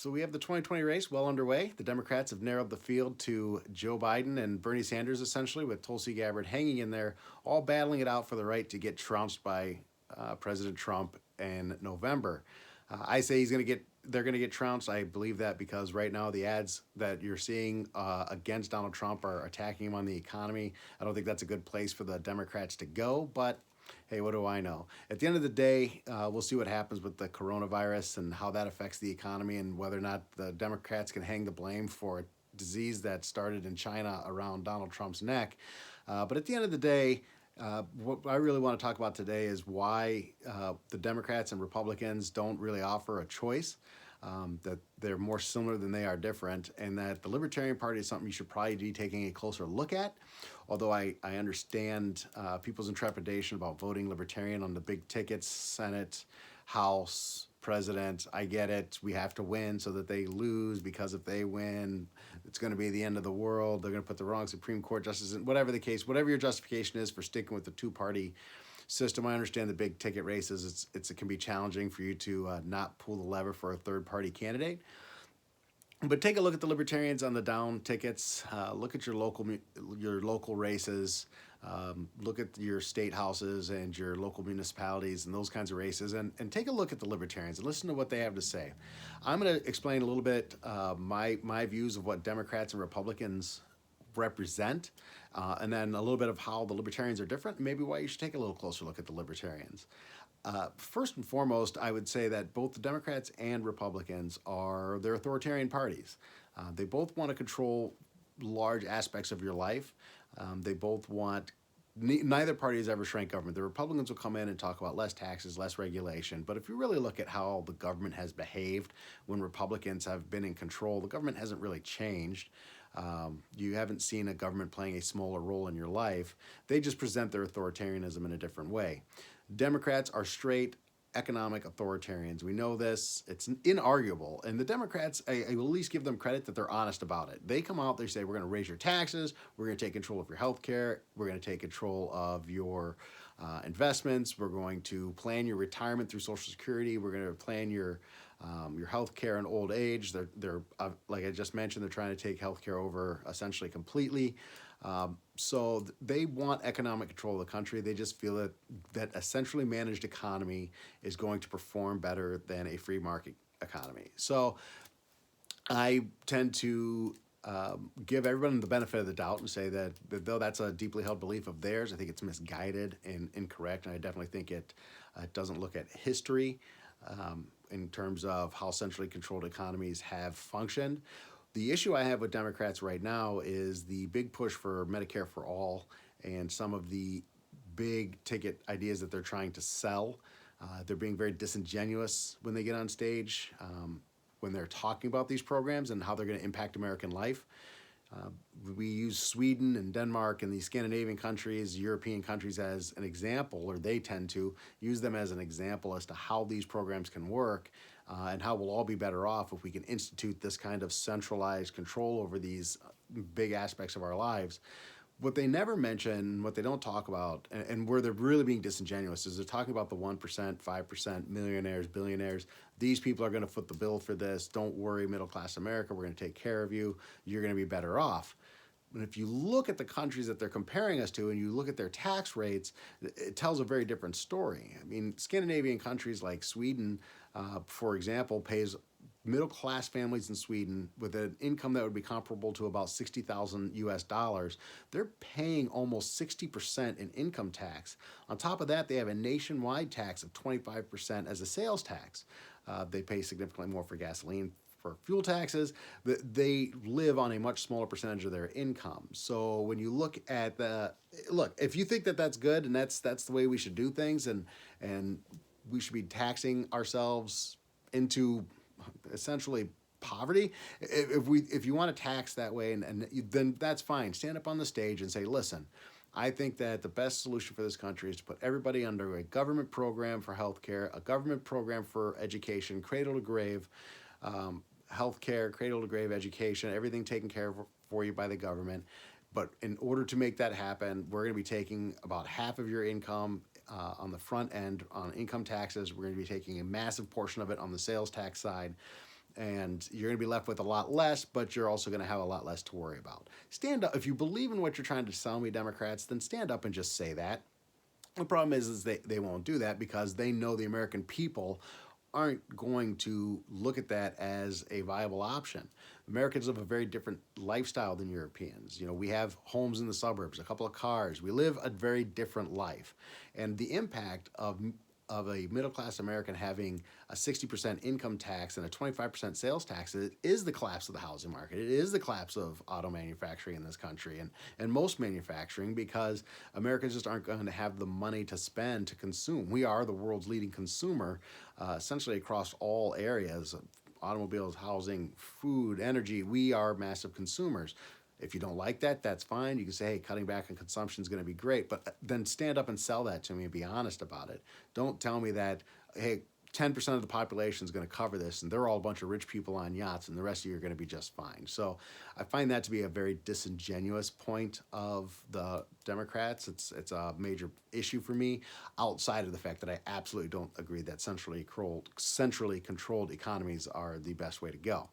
So we have the 2020 race well underway. The Democrats have narrowed the field to Joe Biden and Bernie Sanders, essentially, with Tulsi Gabbard hanging in there, all battling it out for the right to get trounced by President Trump in November. I say they're going to get trounced. I believe that because right now the ads that you're seeing against Donald Trump are attacking him on the economy. I don't think that's a good place for the Democrats to go, but hey, what do I know? At the end of the day, we'll see what happens with the coronavirus and how that affects the economy and whether or not the Democrats can hang the blame for a disease that started in China around Donald Trump's neck. But at the end of the day, what I really want to talk about today is why the Democrats and Republicans don't really offer a choice. That they're more similar than they are different, and that the Libertarian Party is something you should probably be taking a closer look at. Although I understand people's intrepidation about voting Libertarian on the big tickets, Senate, House, President. I get it. We have to win so that they lose, because if they win, it's going to be the end of the world. They're going to put the wrong Supreme Court justice in. Whatever the case, whatever your justification is for sticking with the two-party system, I understand the big ticket races. It can be challenging for you to not pull the lever for a third-party candidate. But take a look at the Libertarians on the down tickets. Look at your local races. Look at your state houses and your local municipalities and those kinds of races, and take a look at the Libertarians and listen to what they have to say. I'm going to explain a little bit my views of what Democrats and Republicans represent, and then a little bit of how the Libertarians are different, and maybe why you should take a little closer look at the Libertarians. First and foremost, I would say that both the Democrats and Republicans they're authoritarian parties. They both want to control large aspects of your life. They both want, neither party has ever shrank government. The Republicans will come in and talk about less taxes, less regulation. But if you really look at how the government has behaved when Republicans have been in control, the government hasn't really changed. You haven't seen a government playing a smaller role in your life. They just present their authoritarianism in a different way. Democrats are straight economic authoritarians. We know this. It's inarguable. And the Democrats, I will at least give them credit that they're honest about it. They come out, they say, we're going to raise your taxes, we're going to take control of your health care, we're going to take control of your investments, we're going to plan your retirement through Social Security, we're going to plan your health care and old age. They're like I just mentioned, they're trying to take health care over essentially completely. So they want economic control of the country. They just feel that a centrally managed economy is going to perform better than a free market economy. So I tend to give everyone the benefit of the doubt and say that though that's a deeply held belief of theirs, I think it's misguided and incorrect. And I definitely think it doesn't look at history in terms of how centrally controlled economies have functioned. The issue I have with Democrats right now is the big push for Medicare for all and some of the big ticket ideas that they're trying to sell. They're being very disingenuous when they get on stage, when they're talking about these programs and how they're going to impact American life. We use Sweden and Denmark and these Scandinavian countries, European countries as an example, or they tend to use them as an example as to how these programs can work and how we'll all be better off if we can institute this kind of centralized control over these big aspects of our lives. What they never mention, what they don't talk about, and where they're really being disingenuous, is they're talking about the 1%, 5%, millionaires, billionaires. These people are going to foot the bill for this. Don't worry, middle-class America, we're going to take care of you. You're going to be better off. And if you look at the countries that they're comparing us to and you look at their tax rates, it tells a very different story. I mean, Scandinavian countries like Sweden, for example, pays middle-class families in Sweden with an income that would be comparable to about $60,000 US, they're paying almost 60% in income tax. On top of that, they have a nationwide tax of 25% as a sales tax. They pay significantly more for gasoline, for fuel taxes. They live on a much smaller percentage of their income. So when you look at if you think that that's good and that's the way we should do things, and we should be taxing ourselves into essentially poverty. If you want to tax that way, then that's fine. Stand up on the stage and say, listen, I think that the best solution for this country is to put everybody under a government program for healthcare, a government program for education, cradle to grave, healthcare, cradle to grave education, everything taken care of for you by the government. But in order to make that happen, we're going to be taking about half of your income on the front end on income taxes. We're going to be taking a massive portion of it on the sales tax side. And you're going to be left with a lot less, but you're also going to have a lot less to worry about. Stand up. If you believe in what you're trying to sell me, Democrats, then stand up and just say that. The problem is they won't do that because they know the American people aren't going to look at that as a viable option. Americans have a very different lifestyle than Europeans. You know, we have homes in the suburbs, a couple of cars. We live a very different life. And the impact of a middle-class American having a 60% income tax and a 25% sales tax is the collapse of the housing market. It is the collapse of auto manufacturing in this country and most manufacturing, because Americans just aren't going to have the money to spend to consume. We are the world's leading consumer, essentially across all areas: automobiles, housing, food, energy. We are massive consumers. If you don't like that, that's fine. You can say, hey, cutting back on consumption is going to be great, but then stand up and sell that to me and be honest about it. Don't tell me that, hey, 10% of the population is going to cover this and they're all a bunch of rich people on yachts and the rest of you are going to be just fine. So I find that to be a very disingenuous point of the Democrats. It's a major issue for me, outside of the fact that I absolutely don't agree that centrally controlled economies are the best way to go.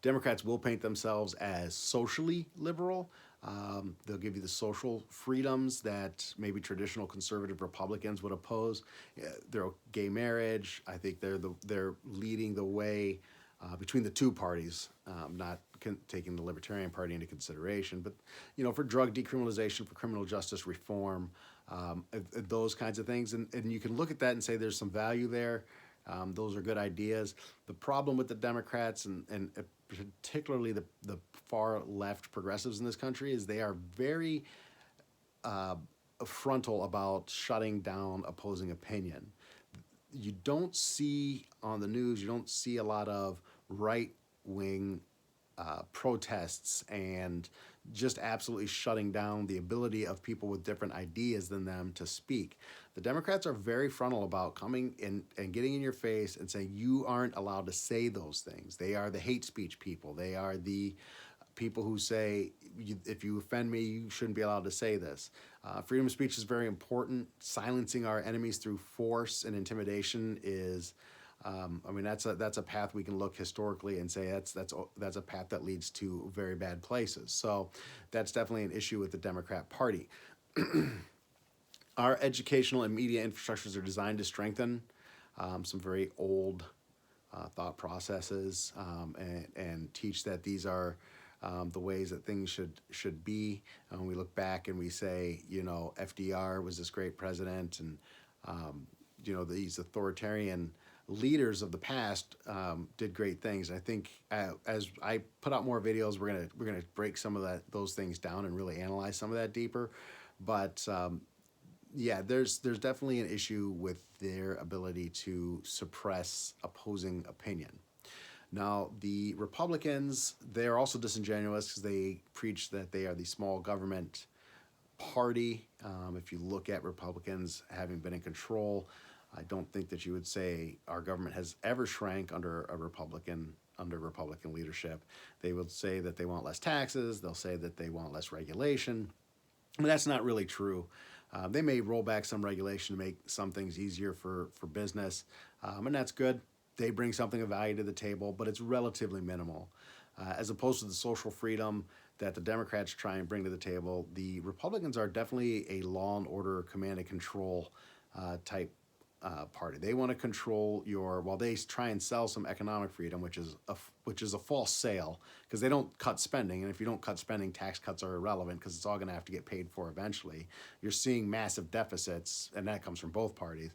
Democrats will paint themselves as socially liberal. They'll give you the social freedoms that maybe traditional conservative Republicans would oppose. They're gay marriage. I think they're leading the way between the two parties, not taking the Libertarian Party into consideration, but for drug decriminalization, for criminal justice reform, those kinds of things. And you can look at that and say there's some value there. Those are good ideas. The problem with the Democrats and particularly the far left progressives in this country is they are very frontal about shutting down opposing opinion. You don't see on the news, you don't see a lot of right-wing protests and just absolutely shutting down the ability of people with different ideas than them to speak. The Democrats are very frontal about coming in and getting in your face and saying you aren't allowed to say those things. They are the hate speech people. They are the people who say, if you offend me, you shouldn't be allowed to say this. Freedom of speech is very important. Silencing our enemies through force and intimidation is, that's a path we can look historically and say that's a path that leads to very bad places. So that's definitely an issue with the Democrat Party. Our educational and media infrastructures are designed to strengthen some very old thought processes and teach that these are the ways that things should be. We look back and we say, FDR was this great president, and these authoritarian leaders of the past did great things. And I think as I put out more videos, we're gonna break some of those things down and really analyze some of that deeper. But there's definitely an issue with their ability to suppress opposing opinion. Now, the Republicans, they're also disingenuous because they preach that they are the small government party. If you look at Republicans having been in control, I don't think that you would say our government has ever shrank under Republican leadership. They will say that they want less taxes. They'll say that they want less regulation. But that's not really true. They may roll back some regulation to make some things easier for business, and that's good. They bring something of value to the table, but it's relatively minimal. As opposed to the social freedom that the Democrats try and bring to the table, the Republicans are definitely a law and order, command and control type party. They want to control while they try and sell some economic freedom, which is a false sale, because they don't cut spending, and if you don't cut spending, tax cuts are irrelevant because it's all going to have to get paid for eventually. You're seeing massive deficits, and that comes from both parties.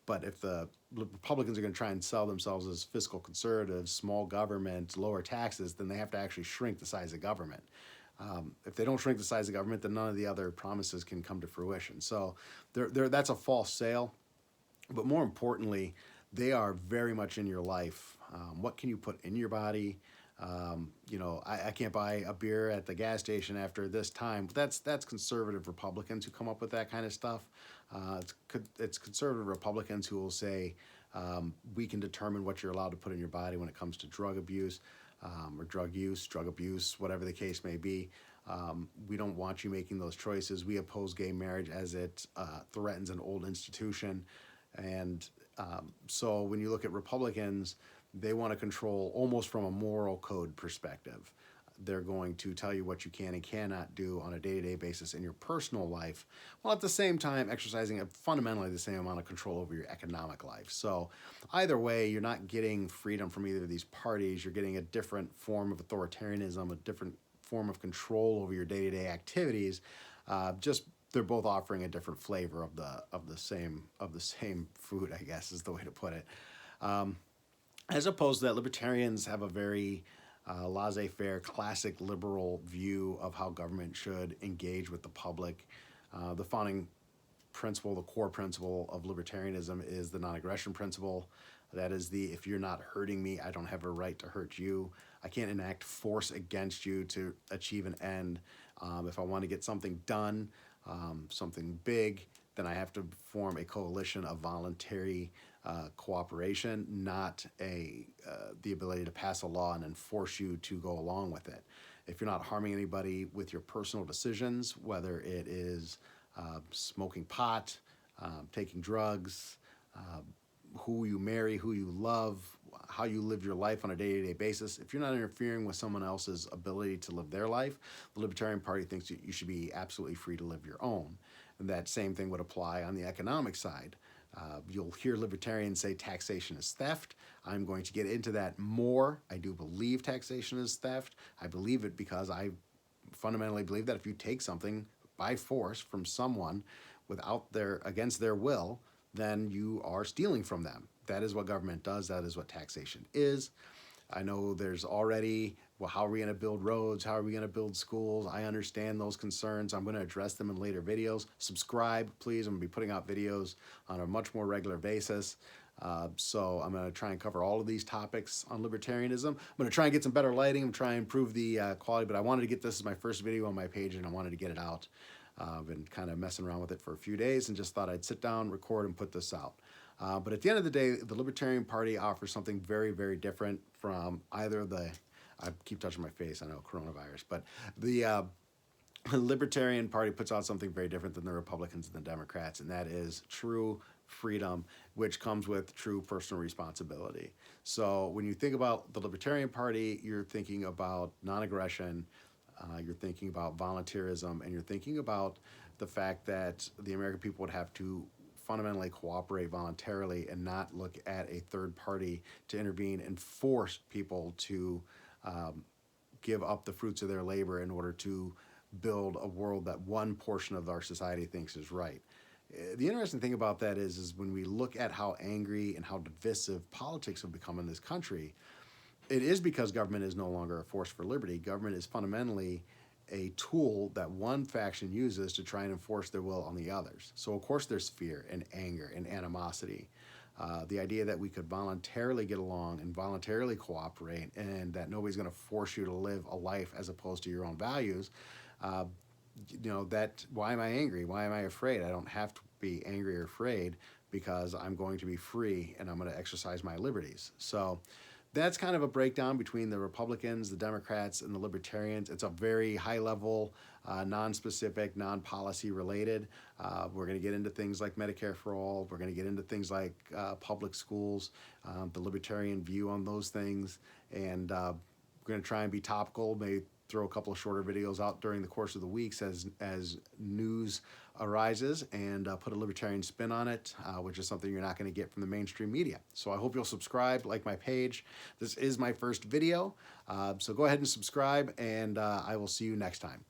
But if the Republicans are going to try and sell themselves as fiscal conservatives, small government, lower taxes, then they have to actually shrink the size of government. If they don't shrink the size of government, then none of the other promises can come to fruition. So that's a false sale. But more importantly, they are very much in your life. What can you put in your body? I can't buy a beer at the gas station after this time. But that's conservative Republicans who come up with that kind of stuff. It's conservative Republicans who will say we can determine what you're allowed to put in your body when it comes to drug abuse or drug use, drug abuse, whatever the case may be. We don't want you making those choices. We oppose gay marriage as it threatens an old institution. And so when you look at Republicans, They want to control almost from a moral code perspective. They're going to tell you what you can and cannot do on a day-to-day basis in your personal life, while at the same time exercising fundamentally the same amount of control over your economic life. So either way, you're not getting freedom from either of these parties. You're getting a different form of authoritarianism, a different form of control over your day-to-day activities. Just they're both offering a different flavor of the same food, I guess is the way to put it. As opposed to that, libertarians have a very laissez-faire, classic liberal view of how government should engage with the public. The founding principle, the core principle of libertarianism is the non-aggression principle. That is if you're not hurting me, I don't have a right to hurt you. I can't enact force against you to achieve an end. If I want to get something done, something big, then I have to form a coalition of voluntary cooperation, not the ability to pass a law and then force you to go along with it. If you're not harming anybody with your personal decisions, whether it is smoking pot, taking drugs, who you marry, who you love, how you live your life on a day-to-day basis, if you're not interfering with someone else's ability to live their life, the Libertarian Party thinks you should be absolutely free to live your own. And that same thing would apply on the economic side. You'll hear libertarians say taxation is theft. I'm going to get into that more. I do believe taxation is theft. I believe it because I fundamentally believe that if you take something by force from someone against their will, then you are stealing from them. That is what government does. That is what taxation is. I know there's already, well, how are we going to build roads? How are we going to build schools? I understand those concerns. I'm going to address them in later videos. Subscribe, please. I'm going to be putting out videos on a much more regular basis. So I'm going to try and cover all of these topics on libertarianism. I'm going to try and get some better lighting. I'm trying to improve the quality, but I wanted to get this as my first video on my page, and I wanted to get it out. I've been kind of messing around with it for a few days and just thought I'd sit down, record, and put this out. But at the end of the day, the Libertarian Party offers something very, very different from either of the, I keep touching my face, I know, coronavirus, but the Libertarian Party puts out something very different than the Republicans and the Democrats, and that is true freedom, which comes with true personal responsibility. So when you think about the Libertarian Party, you're thinking about non-aggression, you're thinking about volunteerism, and you're thinking about the fact that the American people would have to fundamentally cooperate voluntarily and not look at a third party to intervene and force people to give up the fruits of their labor in order to build a world that one portion of our society thinks is right. The interesting thing about that is when we look at how angry and how divisive politics have become in this country, it is because government is no longer a force for liberty. Government is fundamentally a tool that one faction uses to try and enforce their will on the others. So of course there's fear and anger and animosity. The idea that we could voluntarily get along and voluntarily cooperate and that nobody's going to force you to live a life as opposed to your own values, why am I angry? Why am I afraid? I don't have to be angry or afraid because I'm going to be free and I'm going to exercise my liberties. So that's kind of a breakdown between the Republicans, the Democrats, and the Libertarians. It's a very high-level, non-specific, non-policy related. We're going to get into things like Medicare for all. We're going to get into things like public schools, the Libertarian view on those things. And we're going to try and be topical, maybe throw a couple of shorter videos out during the course of the weeks as news arises and put a libertarian spin on it, which is something you're not going to get from the mainstream media. So I hope you'll subscribe, like my page. This is my first video, so go ahead and subscribe, and I will see you next time.